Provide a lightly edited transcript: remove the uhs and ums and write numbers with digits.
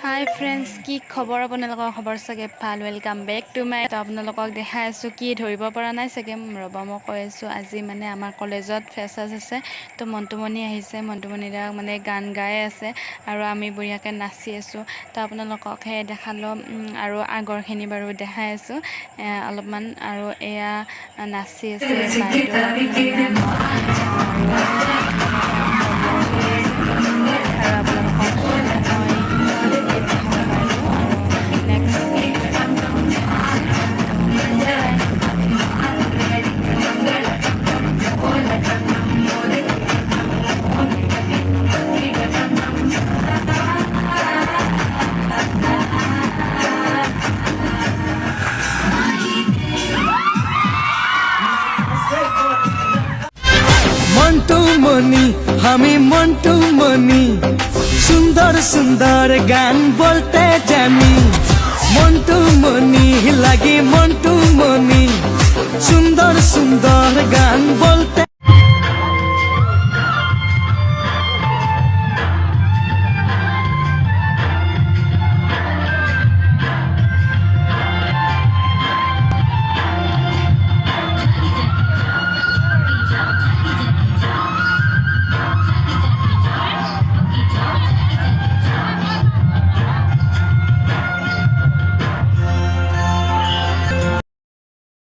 High friends, কি খবৰ? আপোনালোকৰ খবৰ চাগে ভাল। Welcome back to my. তো আপোনালোকক দেখাই আছোঁ, কি ধৰিব পৰা নাই চাগে। ৰ'ব, মই কৈ আছোঁ, আজি মানে আমাৰ কলেজত ফ্ৰেছাৰ্ছ আছে। তো মণ্টুমণি আহিছে, মণ্টুমণিৰা মানে গান গাই আছে আৰু আমি বঢ়িয়াকৈ নাচি আছোঁ। তো আপোনালোকক সেই দেখালোঁ আৰু আগৰখিনি বাৰু দেখাই আছোঁ অলপমান। আৰু এয়া নাচি আছে বাইদেউ, মন্টুমণি, আমি মন্টুমণি, সুন্দর সুন্দর গান বলতে জানি। মন্টুমণি লাগি মন্টুমণি, সুন্দর সুন্দর গান বল